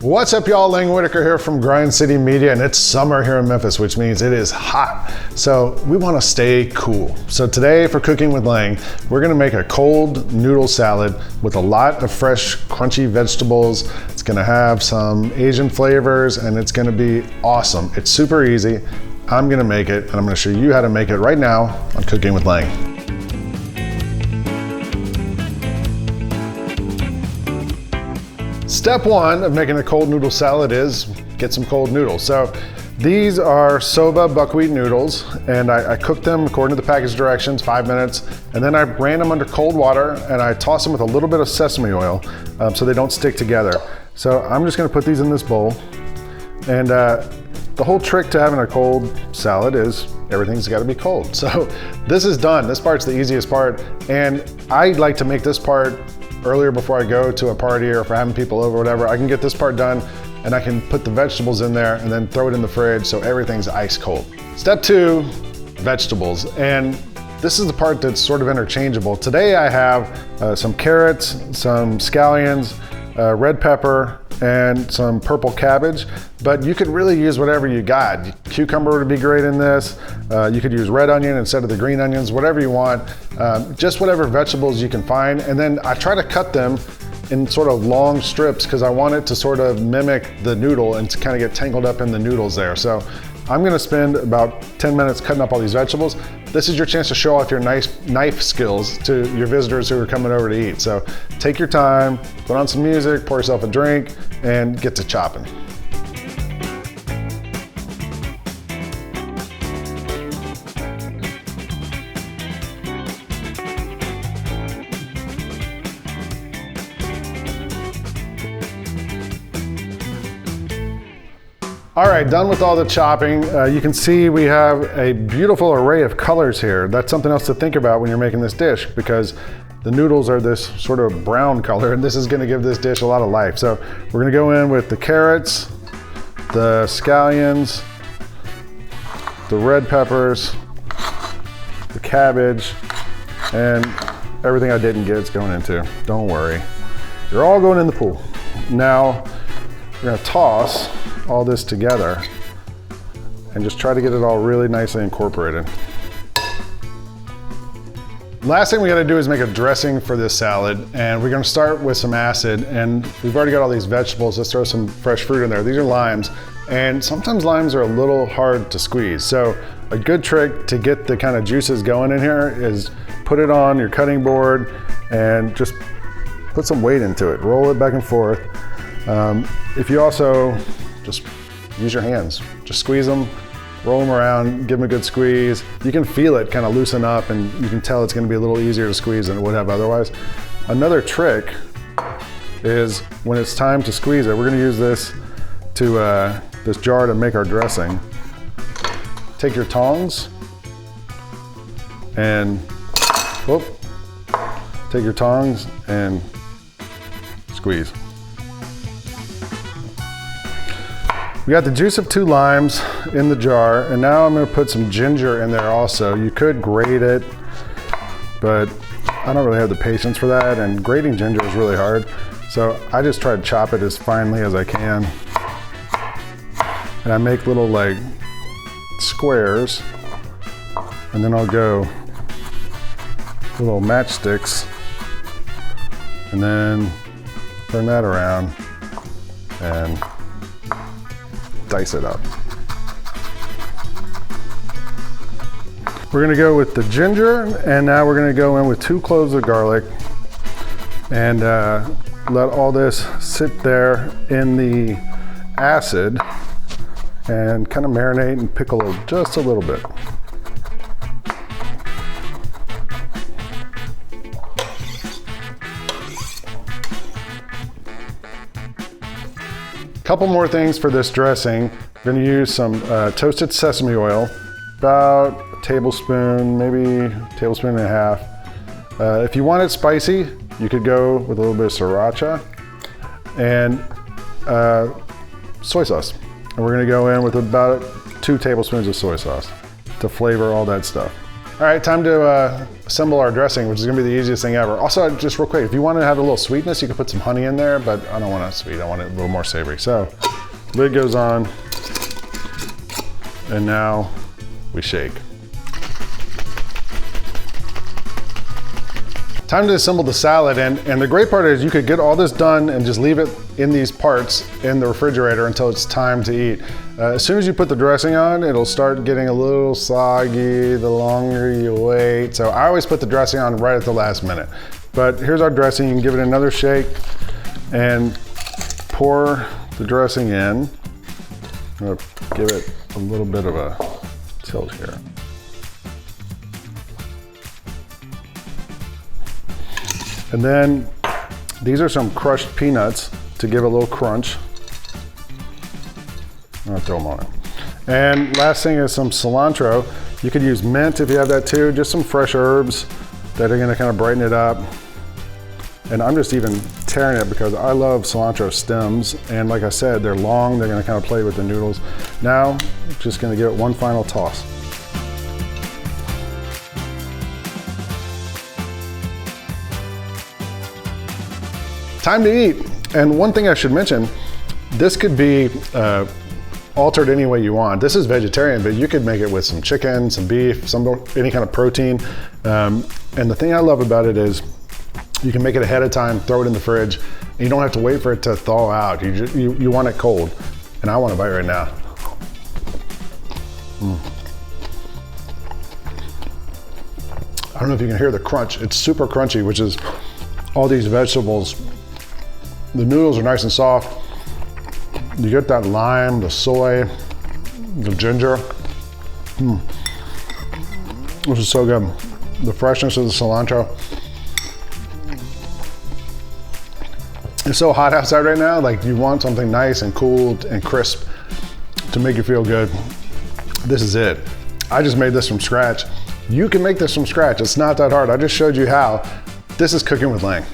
What's up, y'all? Lang Whitaker here from Grind City Media, and it's summer here in Memphis, which means it is hot. So we want to stay cool. So today for Cooking with Lang, we're going to make a cold noodle salad with a lot of fresh, crunchy vegetables. It's going to have some Asian flavors, and it's going to be awesome. It's super easy. I'm going to make it, and I'm going to show you how to make it right now on Cooking with Lang. Step one of making a cold noodle salad is get some cold noodles. So these are soba buckwheat noodles, and I cooked them according to the package directions, 5 minutes, and then I ran them under cold water and I tossed them with a little bit of sesame oil so they don't stick together. So I'm just gonna put these in this bowl, and the whole trick to having a cold salad is everything's gotta be cold. So this is done. This part's the easiest part, and I like to make this part earlier before I go to a party or if I'm having people over or whatever. I can get this part done and I can put the vegetables in there and then throw it in the fridge so everything's ice cold. Step two, vegetables. And this is the part that's sort of interchangeable. Today I have some carrots, some scallions, red pepper, and some purple cabbage, but you could really use whatever you got. Cucumber would be great in this. You could use red onion instead of the green onions, whatever you want. Just whatever vegetables you can find. And then I try to cut them in sort of long strips because I want it to sort of mimic the noodle and to kind of get tangled up in the noodles there. So I'm gonna spend about 10 minutes cutting up all these vegetables. This is your chance to show off your nice knife skills to your visitors who are coming over to eat. So take your time, put on some music, pour yourself a drink, and get to chopping. All right, done with all the chopping. You can see we have a beautiful array of colors here. That's something else to think about when you're making this dish, because the noodles are this sort of brown color, and this is gonna give this dish a lot of life. So we're gonna go in with the carrots, the scallions, the red peppers, the cabbage, and everything I didn't get is going into. Don't worry. You're all going in the pool. Now, we're gonna toss all this together and just try to get it all really nicely incorporated. Last thing we gotta do is make a dressing for this salad, and we're gonna start with some acid, and we've already got all these vegetables. Let's throw some fresh fruit in there. These are limes, and sometimes limes are a little hard to squeeze. So a good trick to get the kind of juices going in here is put it on your cutting board and just put some weight into it. Roll it back and forth. If you also just use your hands, just squeeze them, roll them around, give them a good squeeze. You can feel it kind of loosen up, and you can tell it's going to be a little easier to squeeze than it would have otherwise. Another trick is when it's time to squeeze it, we're going to use this jar to make our dressing. Take your tongs and squeeze. We got the juice of 2 limes in the jar, and now I'm gonna put some ginger in there also. You could grate it, but I don't really have the patience for that, and grating ginger is really hard. So I just try to chop it as finely as I can. And I make little like squares, and then I'll go little matchsticks, and then turn that around and dice it up. We're gonna go with the ginger, and now we're gonna go in with 2 cloves of garlic and let all this sit there in the acid and kind of marinate and pickle it just a little bit. Couple more things for this dressing. We're gonna use some toasted sesame oil, about a tablespoon, maybe a tablespoon and a half. If you want it spicy, you could go with a little bit of sriracha and soy sauce. And we're gonna go in with about 2 tablespoons of soy sauce to flavor all that stuff. All right, time to assemble our dressing, which is gonna be the easiest thing ever. Also, just real quick, if you want to have a little sweetness, you can put some honey in there, but I don't want it sweet, I want it a little more savory. So, lid goes on, and now we shake. Time to assemble the salad, and the great part is you could get all this done and just leave it in these parts in the refrigerator until it's time to eat. As soon as you put the dressing on, it'll start getting a little soggy the longer you wait. So I always put the dressing on right at the last minute. But here's our dressing. You can give it another shake and pour the dressing in. I'm gonna give it a little bit of a tilt here. And then these are some crushed peanuts to give a little crunch. I'm gonna throw them on it. And last thing is some cilantro. You could use mint if you have that too, just some fresh herbs that are gonna kind of brighten it up. And I'm just even tearing it because I love cilantro stems. And like I said, they're long, they're gonna kind of play with the noodles. Now, just gonna give it one final toss. Time to eat. And one thing I should mention, this could be altered any way you want. This is vegetarian, but you could make it with some chicken, some beef, any kind of protein. And the thing I love about it is you can make it ahead of time, throw it in the fridge, and you don't have to wait for it to thaw out. You want it cold. And I want to bite right now. I don't know if you can hear the crunch. It's super crunchy, which is all these vegetables. The noodles are nice and soft. You get that lime, the soy, the ginger. This is so good. The freshness of the cilantro. It's so hot outside right now, like you want something nice and cool and crisp to make you feel good. This is it. I just made this from scratch. You can make this from scratch. It's not that hard. I just showed you how. This is cooking with Lang.